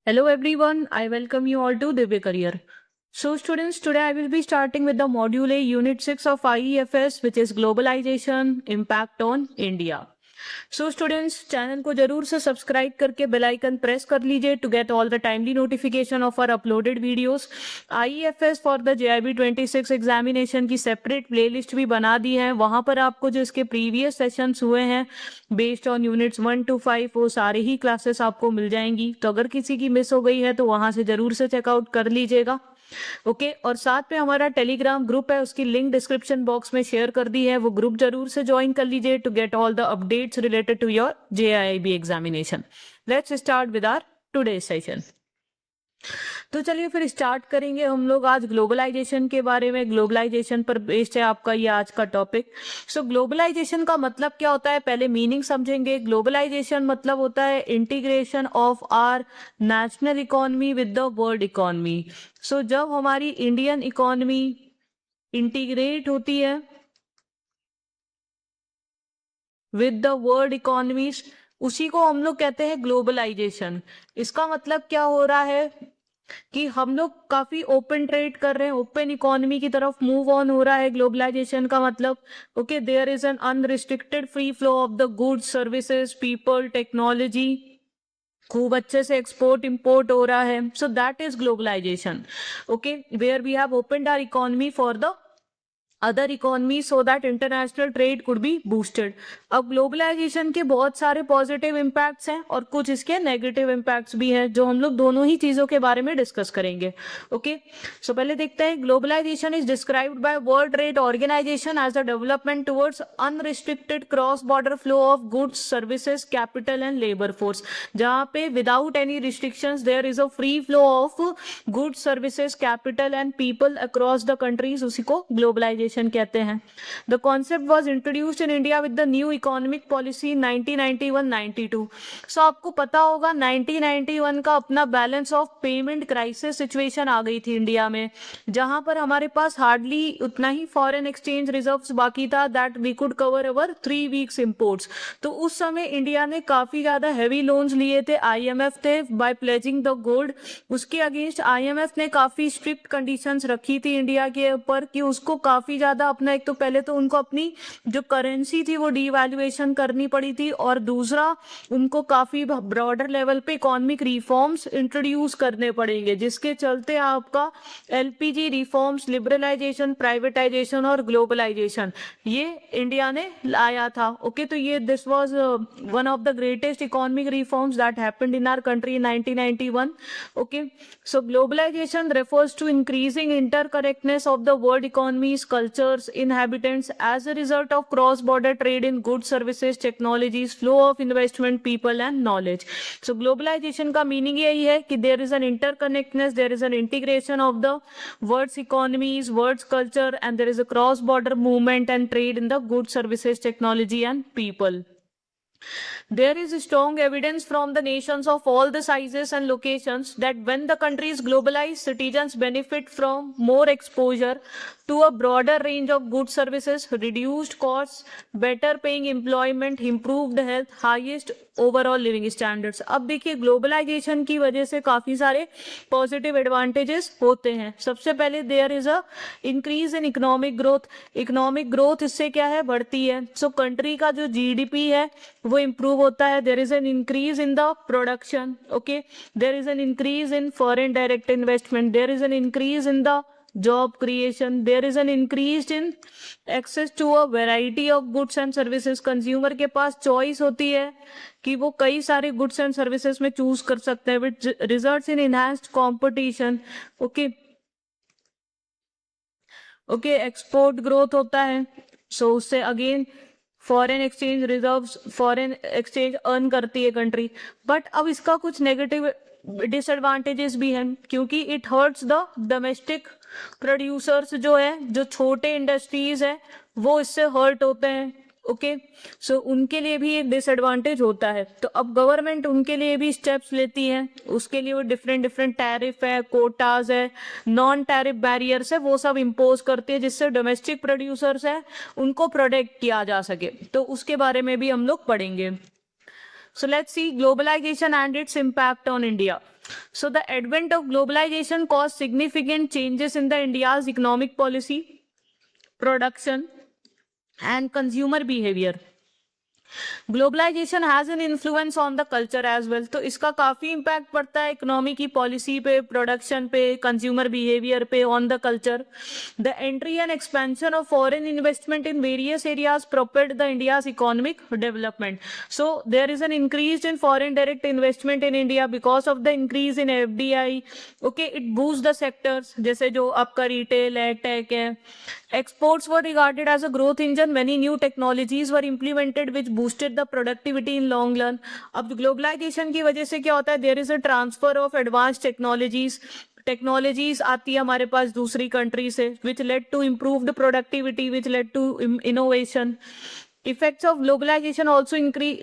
Hello everyone, I welcome you all to Divya Career. So students, today I will be starting with the Module A Unit 6 of IEFS which is Globalization Impact on India. So students, channel को जरूर से subscribe करके bell icon press कर लीजिए to get all the timely notification of our uploaded videos. IEFS for the JIB 26 examination की separate playlist भी बना दी है, वहां पर आपको जो इसके प्रीवियस सेशंस हुए हैं बेस्ड ऑन यूनिट्स 1 to 5 वो सारे ही क्लासेस आपको मिल जाएंगी। तो अगर किसी की मिस हो गई है तो वहां से जरूर से चेकआउट कर लीजिएगा। ओके और साथ में हमारा टेलीग्राम ग्रुप है, उसकी लिंक डिस्क्रिप्शन बॉक्स में शेयर कर दी है, वो ग्रुप जरूर से ज्वाइन कर लीजिए to get all the updates related to your JIB examination. Let's start with our today session. तो चलिए फिर स्टार्ट करेंगे हम लोग आज ग्लोबलाइजेशन के बारे में। ग्लोबलाइजेशन पर बेस्ड है आपका ये आज का टॉपिक। सो ग्लोबलाइजेशन का मतलब क्या होता है, पहले मीनिंग समझेंगे। ग्लोबलाइजेशन मतलब होता है integration of our national economy with the world economy. So जब हमारी इंडियन इकोनॉमी इंटीग्रेट होती है विद द वर्ल्ड इकोनॉमीज, उसी को हम लोग कहते हैं ग्लोबलाइजेशन। इसका मतलब क्या हो रहा है कि हम लोग काफी ओपन ट्रेड कर रहे हैं, ओपन इकोनॉमी की तरफ मूव ऑन हो रहा है। ग्लोबलाइजेशन का मतलब okay, there is an unrestricted free flow of the goods, services, people, technology, खूब अच्छे से एक्सपोर्ट इंपोर्ट हो रहा है। So that is globalisation. Okay, where we have opened our economy for the other economy so that international trade could be boosted. अब globalisation के बहुत सारे पॉजिटिव इम्पैक्ट्स हैं और कुछ इसके नेगेटिव इम्पैक्ट्स भी हैं, जो हम लोग दोनों ही चीजों के बारे में डिस्कस करेंगे। ओके सो पहले देखते हैं। Globalisation is described by world trade organisation as the development towards unrestricted cross border flow of goods, services, capital and labour force, जहां पे without any restrictions there is a free flow of goods, services, capital and people across the countries, उसी को globalisation कहते हैं। The concept was introduced in India with the new economic policy 1991-92। सो आपको पता होगा 1991 का अपना balance of payment crisis situation आ गई थी इंडिया में, जहां पर हमारे पास हार्डली उतना ही फॉरेन एक्सचेंज रिजर्व्स बाकी था that we could cover our 3 weeks imports. तो उस समय इंडिया ने काफी ज्यादा हैवी लोन्स लिए थे, आईएमएफ थे, बाय प्लेजिंग द गोल्ड। उसके अगेंस्ट आईएमएफ ने काफी स्ट्रिक्ट कंडीशंस रखी थी इंडिया के ऊपर कि उसको काफी ज्यादा अपना, एक तो पहले तो उनको अपनी जो करेंसी थी वो डीवैल्यूएशन करनी पड़ी थी, और दूसरा उनको काफी ब्रॉडर लेवल पे इकोनॉमिक रिफॉर्म्स इंट्रोड्यूस करने पड़ेंगे, जिसके चलते आपका एलपीजी रिफॉर्म्स, लिबरलाइजेशन, प्राइवेटाइजेशन और ग्लोबलाइजेशन ये इंडिया ने लाया था। ओके तो ये this was one of the greatest economic reforms that happened in our country in 1991। Okay so globalisation refers to increasing interconnectedness of the world economies, cultures, inhabitants as a result of cross-border trade in goods, services, technologies, flow of investment, people and knowledge. So globalization का meaning यही है कि there is an interconnectedness, there is an integration of the world's economies, world's culture, and there is a cross-border movement and trade in the goods, services, technology and people. There is strong evidence from the nations of all the sizes and locations that when the countries globalize, citizens benefit from more exposure to a broader range of goods, services, reduced costs, better paying employment, improved health, highest overall living standards. अब देखिए globalisation की वजह से काफी सारे positive advantages होते हैं। सबसे पहले there is a increase in economic growth. Economic growth इससे क्या है, बढ़ती है। सो कंट्री का जो जीडीपी है वो इंप्रूव होता है। There is an increase in the production. Okay there is an increase in foreign direct investment, there is an increase in the job creation, there is an increase in access to a variety of goods and services। Consumer के पास choice होती है कि वो कई सारे goods and services में choose कर सकते हैं, which results in enhanced competition. Okay okay export growth होता है, सो उससे again foreign exchange reserves, foreign exchange earn करती है कंट्री। बट अब इसका कुछ नेगेटिव डिसएडवांटेजेस भी हैं, क्योंकि it hurts the domestic producers, जो है जो छोटे इंडस्ट्रीज है वो इससे हर्ट होते हैं। ओके सो उनके लिए भी एक डिसएडवांटेज होता है। तो अब गवर्नमेंट उनके लिए भी स्टेप्स लेती है, उसके लिए वो डिफरेंट डिफरेंट टैरिफ है, कोटाज है, नॉन टैरिफ बैरियर्स है, वो सब इम्पोज करती है, जिससे डोमेस्टिक प्रोड्यूसर्स है उनको प्रोटेक्ट किया जा सके। तो उसके बारे में भी हम लोग पढ़ेंगे। So let's see globalisation and its impact on India. So the advent of globalization caused significant changes in the India's economic policy, production, and consumer behavior. Globalisation has an influence on the culture as well, तो इसका काफी impact पड़ता है economy की policy पे, production पे, consumer behaviour पे, on the culture. The entry and expansion of foreign investment in various areas propelled the India's economic development. So there is an increase in foreign direct investment in India because of the increase in FDI. Okay, it boost the sectors जैसे जो आपका retail है, take है. Exports were regarded as a growth engine. Many new technologies were implemented which boosted the productivity in long run. अब ग्लोबलाइजेशन की वजह से क्या होता है, there is a transfer of advance technologies आती है हमारे पास दूसरी कंट्री से, which led to improved productivity, which led to innovation. Effects of globalization also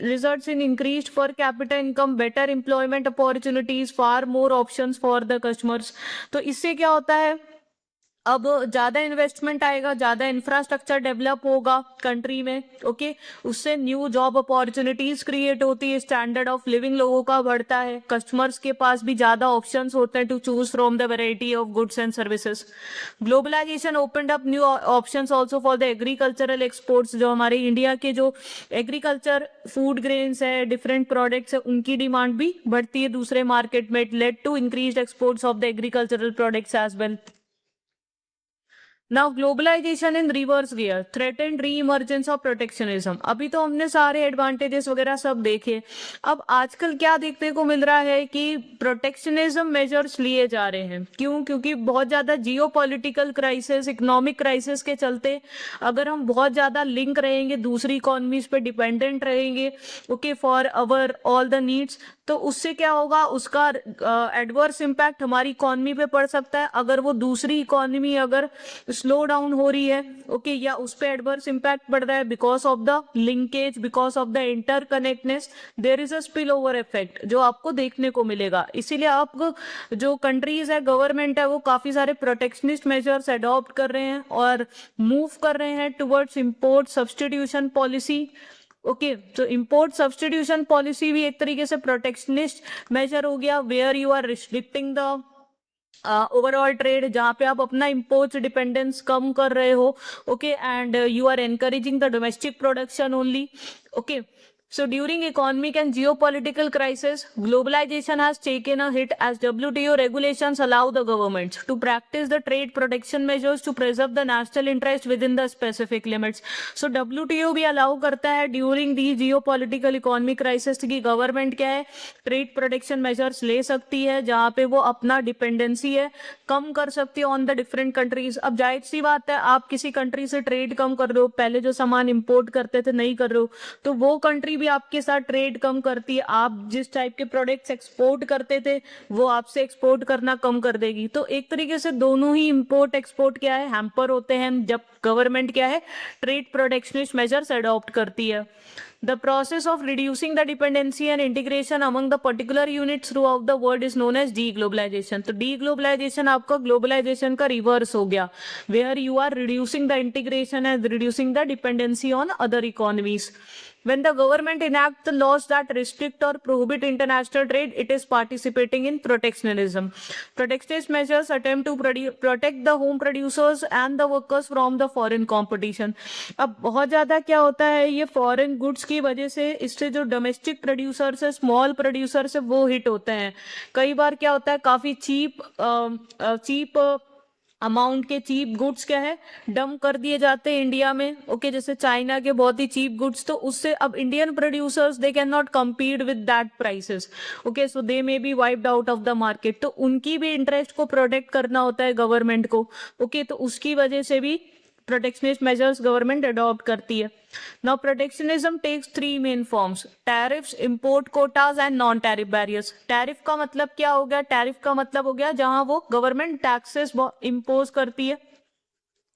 results in increased per capita income, better employment opportunities, far more options for the customers. तो इससे क्या होता है, अब ज्यादा इन्वेस्टमेंट आएगा, ज्यादा इंफ्रास्ट्रक्चर डेवलप होगा कंट्री में. ओके, उससे न्यू जॉब अपॉर्चुनिटीज क्रिएट होती है, स्टैंडर्ड ऑफ लिविंग लोगों का बढ़ता है, कस्टमर्स के पास भी ज्यादा ऑप्शंस होते हैं to choose from the variety of goods and services. Globalisation opened up new options also for the agricultural exports. जो हमारे इंडिया के जो एग्रीकल्चर फूड ग्रेन्स है, डिफरेंट प्रोडक्ट्स है, उनकी डिमांड भी बढ़ती है दूसरे मार्केट में. It led to increase exports of the agricultural products as well. Now globalisation in reverse gear threatened reemergence of protectionism. अभी तो हमने सारे एडवांटेजेस वगैरह सब देखे. अब आजकल क्या देखने को मिल रहा है कि प्रोटेक्शनिज्म मेजर्स लिए जा रहे हैं. क्यों? क्योंकि बहुत ज्यादा जियो पॉलिटिकल क्राइसिस, इकोनॉमिक क्राइसिस के चलते अगर हम बहुत ज्यादा लिंक रहेंगे, दूसरी इकोनॉमीज पे डिपेंडेंट रहेंगे, okay, for our all the needs, तो उससे क्या होगा, उसका एडवर्स इम्पैक्ट हमारी इकोनॉमी पे पड़ सकता है. अगर वो दूसरी इकोनॉमी अगर स्लो डाउन हो रही है, ओके, या उस पर एडवर्स इम्पैक्ट पड़ रहा है because of the linkage, because of the interconnectedness, there is a spillover effect जो आपको देखने को मिलेगा. इसीलिए आप जो कंट्रीज है, गवर्नमेंट है, वो काफी सारे प्रोटेक्शनिस्ट मेजर्स अडॉप्ट कर रहे हैं और मूव कर रहे हैं towards import substitution policy. Okay, तो इंपोर्ट सब्स्टिट्यूशन पॉलिसी भी एक तरीके से प्रोटेक्शनिस्ट मेजर हो गया, where you are restricting the overall trade, जहां पे आप अपना इंपोर्ट डिपेंडेंस कम कर रहे हो. Okay, and you are encouraging the domestic production only. Okay, so during economic and geopolitical crisis, globalization has taken a hit as WTO regulations allow the governments to practice the trade protection measures to preserve the national interest within the specific limits. So WTO भी allow करता है during the geopolitical economic crisis की government क्या है, trade protection measures ले सकती है जहां पे वो अपना डिपेंडेंसी है कम कर सकती है ऑन द डिफरेंट कंट्रीज. अब जाहिर सी बात है, आप किसी कंट्री से ट्रेड कम कर रहे हो, पहले जो सामान इंपोर्ट करते थे नहीं कर रहे हो, तो वो कंट्री भी आपके साथ ट्रेड कम करती है. आप जिस टाइप के प्रोडक्ट्स एक्सपोर्ट करते थे वो आपसे एक्सपोर्ट करना कम कर देगी. तो एक तरीके से दोनों ही इंपोर्ट एक्सपोर्ट क्या है, हैम्पर होते हैं जब गवर्नमेंट क्या है, ट्रेड प्रोटेक्शनिस्ट मेजर्स अडॉप्ट करती है. The process of reducing the dependency and integration among the particular units throughout the world is known as deglobalization. तो deglobalization आपका globalization का reverse हो गया, where you are reducing the integration and reducing the dependency on other economies. When the government enacts the laws that restrict or prohibit international trade, it is participating in protectionism. Protectionist measures attempt to protect the home producers and the workers from the foreign competition. अब बहुत ज्यादा क्या होता है, ये foreign goods की वजह से इससे जो डोमेस्टिक प्रोड्यूसर्स है, स्मॉल प्रोड्यूसर्स है, वो हिट होते हैं. कई बार क्या होता है, काफी चीप अमाउंट के चीप गुड्स क्या है डंप कर दिए जाते हैं इंडिया में. ओके, जैसे चाइना के बहुत ही चीप गुड्स, तो उससे अब Indian producers they can not compete with that prices. Okay, so they may be wiped out of the market. तो उनकी भी इंटरेस्ट को प्रोटेक्ट करना होता है गवर्नमेंट को. ओके, तो उसकी वजह से भी प्रोटेक्शनिस्ट मेजर्स गवर्नमेंट अडॉप्ट करती है. Now protectionism takes 3 main forms: tariffs, import quotas and non tariff barriers. Tariff का मतलब क्या हो गया, टैरिफ का मतलब हो गया जहां वो गवर्नमेंट टैक्सेस इम्पोज करती है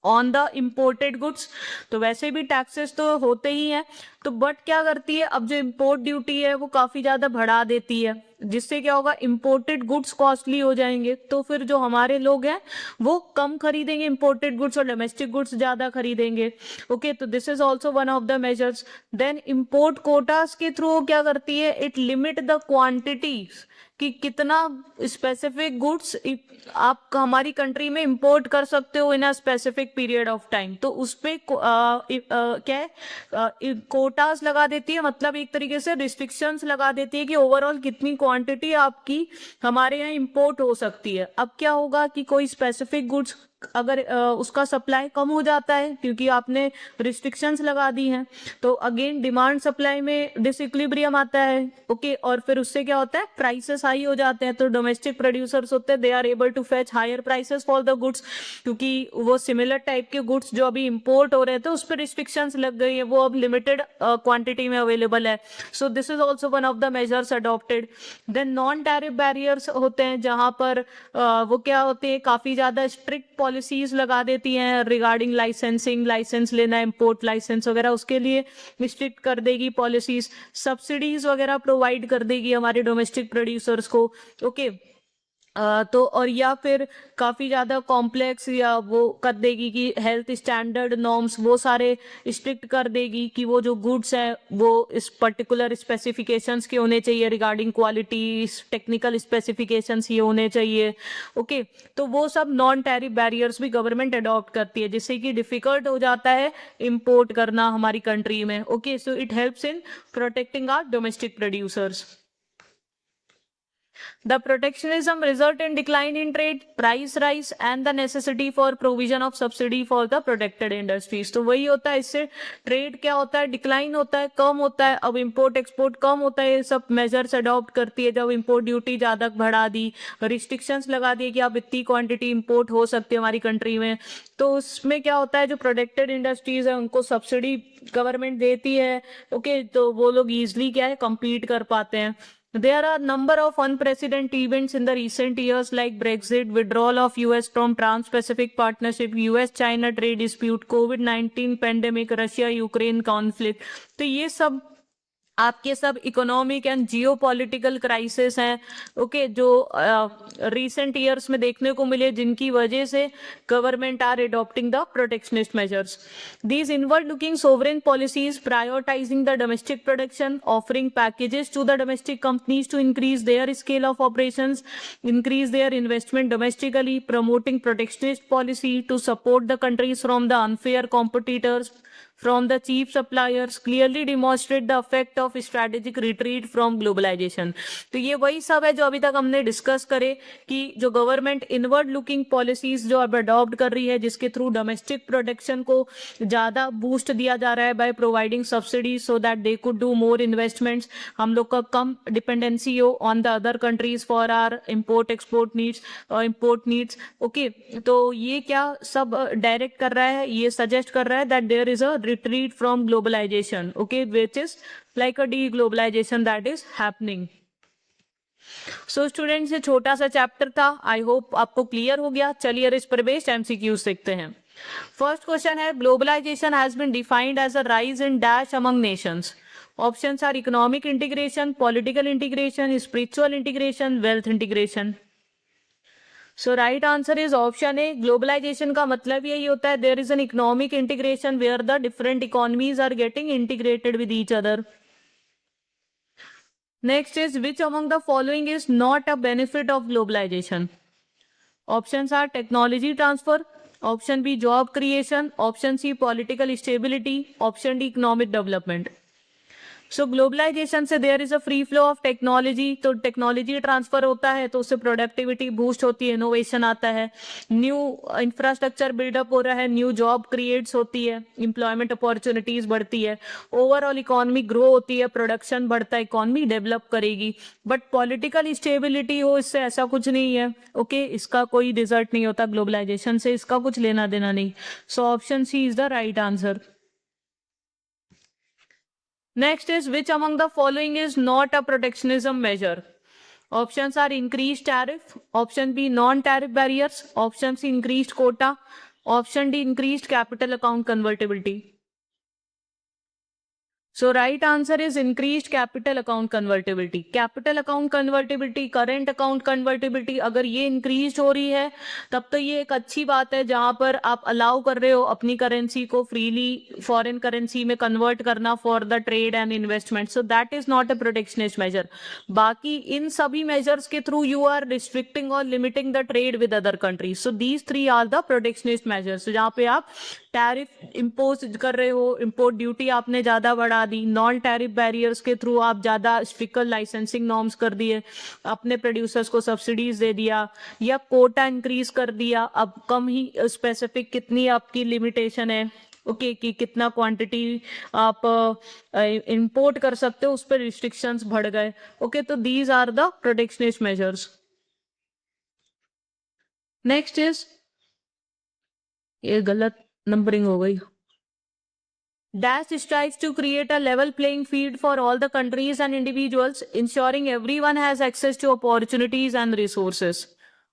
ऑन द इम्पोर्टेड गुड्स. तो वैसे भी टैक्सेस तो होते ही हैं, तो बट क्या करती है, अब जो इम्पोर्ट ड्यूटी है वो काफी ज्यादा बढ़ा देती है, जिससे क्या होगा, इम्पोर्टेड गुड्स कॉस्टली हो जाएंगे, तो फिर जो हमारे लोग हैं वो कम खरीदेंगे इम्पोर्टेड गुड्स और डोमेस्टिक गुड्स ज्यादा खरीदेंगे। ओके, तो this is also one of the measures. Then import quotas के थ्रू क्या करती है, इट लिमिट द क्वांटिटीज, कि कितना स्पेसिफिक गुड्स आप हमारी कंट्री में इंपोर्ट कर सकते हो in a specific period of time, तो उस पे क्या है, कोटास लगा देती है, मतलब एक तरीके से रिस्ट्रिक्शंस लगा देती है कि ओवरऑल कितनी क्वांटिटी आपकी हमारे यहाँ इंपोर्ट हो सकती है। अब क्या होगा कि कोई स्पेसिफिक गुड्स अगर उसका सप्लाई कम हो जाता है क्योंकि आपने रिस्ट्रिक्शंस लगा दी हैं, तो अगेन डिमांड सप्लाई में डिसइक्विलिब्रियम आता है। ओके, और फिर उससे क्या होता है, प्राइसेस हाई हो जाते हैं, तो डोमेस्टिक प्रोड्यूसर्स होते हैं, they are able to fetch higher prices for the goods, क्योंकि वो सिमिलर टाइप के गुड्स जो अभी इंपोर्ट हो रहे थे उस पर रिस्ट्रिक्शंस लग गई है, वो अब लिमिटेड क्वांटिटी में अवेलेबल है। So this is also one of the measures adopted. Then non tariff barriers होते हैं, जहां पर वो क्या होते हैं, काफी ज्यादा स्ट्रिक्ट पॉलिसीज लगा देती हैं रिगार्डिंग लाइसेंसिंग, लाइसेंस लेना, इंपोर्ट लाइसेंस वगैरह, उसके लिए स्ट्रिक्ट कर देगी पॉलिसीज, सब्सिडीज वगैरह प्रोवाइड कर देगी हमारे डोमेस्टिक प्रोड्यूसर्स को। ओके, तो और या फिर काफी ज्यादा कॉम्प्लेक्स या वो कर देगी कि हेल्थ स्टैंडर्ड नॉर्म्स वो सारे स्ट्रिक्ट कर देगी, कि वो जो गुड्स हैं वो इस पर्टिकुलर स्पेसिफिकेशंस के होने चाहिए, रिगार्डिंग क्वालिटी टेक्निकल स्पेसिफिकेशंस ये होने चाहिए। ओके, तो वो सब नॉन टैरिफ बैरियर्स भी गवर्नमेंट अडॉप्ट करती है, जिससे कि डिफिकल्ट हो जाता है इंपोर्ट करना हमारी कंट्री में। Okay, so it helps in protecting our domestic producers. The protectionism result in decline in trade, price rise and the necessity for provision of subsidy for the protected industries। तो वही होता है, इससे trade क्या होता है, decline होता है, कम होता है। अब इंपोर्ट एक्सपोर्ट कम होता है, ये सब मेजर्स अडॉप्ट करती है। जब इंपोर्ट ड्यूटी ज्यादा बढ़ा दी, रिस्ट्रिक्शंस लगा दिए कि आप इतनी क्वांटिटी इंपोर्ट हो सकती है हमारी कंट्री में, तो उसमें क्या होता है, जो प्रोटेक्टेड इंडस्ट्रीज है उनको सब्सिडी गवर्नमेंट देती है। ओके, तो वो लोग इजिली क्या है, compete कर पाते हैं। There are a number of unprecedented events in the recent years like Brexit, withdrawal of US from Trans-Pacific Partnership, US-China trade dispute, COVID-19 pandemic, Russia-Ukraine conflict। तो ये सब आपके सब economic and geopolitical crisis हैं। Okay, जो recent years में देखने को मिले, जिनकी वजह से government are adopting the protectionist measures. These inward looking sovereign policies prioritising the domestic production, offering packages to the domestic companies to increase their scale of operations, increase their investment domestically, promoting protectionist policy to support the countries from the unfair competitors, from the cheap suppliers, clearly demonstrate the effect of strategic retreat from globalization। तो ये वही सब है जो अभी तक हमने discuss करे, कि जो गवर्नमेंट इनवर्ड लुकिंग पॉलिसीज जो अब अडॉप्ट कर रही है, जिसके थ्रू डोमेस्टिक प्रोडक्शन को ज्यादा बूस्ट दिया जा रहा है by providing subsidies so that they could do more investments, हम लोग का कम डिपेंडेंसी हो on the other countries for our import export needs और इम्पोर्ट नीड्स। ओके, तो ये क्या सब डायरेक्ट कर रहा है, ये सजेस्ट कर रहा है that there is a retreat from globalization, okay, which is like a deglobalization that is happening। So students, ये छोटा सा चैप्टर था, आई होप आपको क्लियर हो गया। चलिए इस पर बेस्ड एमसीक्यूज देखते हैं। फर्स्ट क्वेश्चन है, globalisation has been defined as a rise in dash among nations. Options are economic integration, political integration, spiritual integration, wealth integration. So right answer is option A. Globalisation का मतलब यही होता है, there is an economic integration where the different economies are getting integrated with each other. Next is, which among the following is not a benefit of globalisation. Options are technology transfer, option B job creation, option C political stability, option D economic development. So globalisation से there is a free flow of technology, तो technology transfer होता है तो उससे productivity boost होती है, innovation आता है, न्यू इंफ्रास्ट्रक्चर बिल्डअप हो रहा है, न्यू जॉब क्रिएट्स होती है, एम्प्लॉयमेंट अपॉर्चुनिटीज बढ़ती है, ओवरऑल इकोनॉमी ग्रो होती है, प्रोडक्शन बढ़ता है, इकोनॉमी डेवलप करेगी। बट पॉलिटिकल स्टेबिलिटी हो, इससे ऐसा कुछ नहीं है। ओके, इसका कोई रिजल्ट नहीं होता ग्लोबलाइजेशन से, इसका कुछ लेना देना नहीं। So option C is the right answer. Next is, which among the following is not a protectionism measure? Options are increased tariff, option B non-tariff barriers, option C increased quota, option D increased capital account convertibility। So right answer is increased capital account convertibility. Capital account convertibility, current account convertibility अगर ये increase हो रही है तब तो ये एक अच्छी बात है, जहां पर आप अलाउ कर रहे हो अपनी करेंसी को फ्रीली फॉरेन करेंसी में कन्वर्ट करना for the trade and investment. So that is not a protectionist measure. बाकी इन सभी मेजर्स के थ्रू यू आर रिस्ट्रिक्टिंग और limiting the trade with other countries. So these three are the protectionist measures, जहां पे आप tariff impose कर रहे हो, इम्पोर्ट ड्यूटी आपने ज्यादा बढ़ा दी, नॉन टैरिफ बैरियर्स के थ्रू आप ज्यादा स्ट्रिक्ट लाइसेंसिंग नॉर्म्स कर दिए, अपने प्रोड्यूसर्स को सब्सिडीज दे दिया, या कोटा इंक्रीज कर दिया, अब कम ही स्पेसिफिक कितनी आपकी लिमिटेशन है ओके कि कितना क्वांटिटी आप इंपोर्ट कर सकते हो, उस पर रिस्ट्रिक्शंस बढ़ गए। ओके, तो these are the protectionist measures. Next is, ये गलत नंबरिंग हो गई। Dash strives to create a level playing field for all the countries and individuals, ensuring everyone has access to opportunities and resources.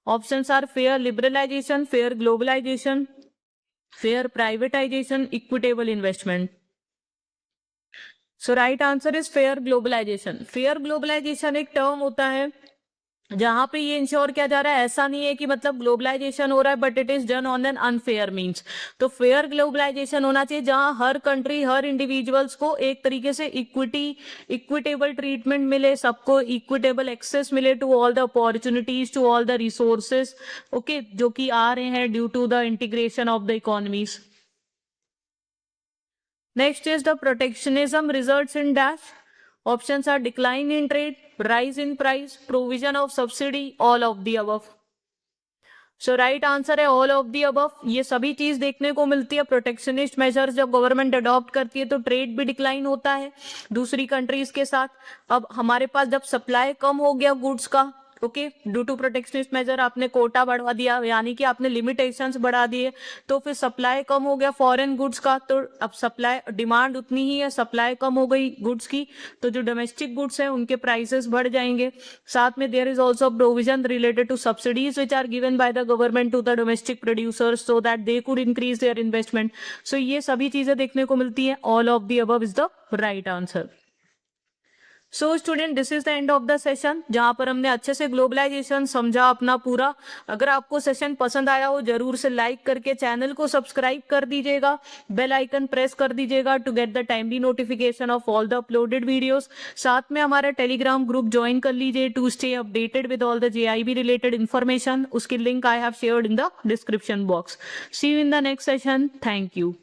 Options are fair liberalization, fair globalization, fair privatization, equitable investment. So right answer is fair globalization. Fair globalization एक term होता है जहां पे ये ensure किया जा रहा है, ऐसा नहीं है कि मतलब ग्लोबलाइजेशन हो रहा है but it is done on an unfair means. तो फेयर ग्लोबलाइजेशन होना चाहिए जहां हर कंट्री, हर इंडिविजुअल्स को एक तरीके से इक्विटेबल ट्रीटमेंट मिले, सबको इक्विटेबल एक्सेस मिले to all the opportunities, to all the resources okay, जो कि आ रहे हैं due to the integration of the economies. Next is the protectionism results in dash. Options are decline in trade, rise in price, provision of subsidy, all of the above. So right answer है all of the above। ये सभी चीज देखने को मिलती है। Protectionist measures जब government adopt करती है तो ट्रेड भी डिक्लाइन होता है दूसरी कंट्रीज के साथ। अब हमारे पास जब सप्लाई कम हो गया गुड्स का okay, due to protectionist measure आपने कोटा बढ़ा दिया, यानी कि आपने लिमिटेशंस बढ़ा दिए, तो फिर सप्लाई कम हो गया फॉरेन गुड्स का, तो अब सप्लाई डिमांड उतनी ही है, सप्लाई कम हो गई गुड्स की, तो जो डोमेस्टिक गुड्स है उनके प्राइसेस बढ़ जाएंगे। साथ में there is also provision related to subsidies which are given by the government to the domestic producers so that they could increase their investment. So ये सभी चीजें देखने को मिलती है। All of the above is the right answer. So student, this is the end of the session, जहां पर हमने अच्छे से ग्लोबलाइजेशन समझा अपना पूरा। अगर आपको सेशन पसंद आया हो जरूर से लाइक करके चैनल को सब्सक्राइब कर दीजिएगा, बेल आइकन प्रेस कर दीजिएगा to get the timely notification of all the uploaded videos. साथ में हमारा टेलीग्राम ग्रुप ज्वाइन कर लीजिए to stay updated with all the JIB related information. उसकी link I have shared in the description box. See you in the next session. Thank you.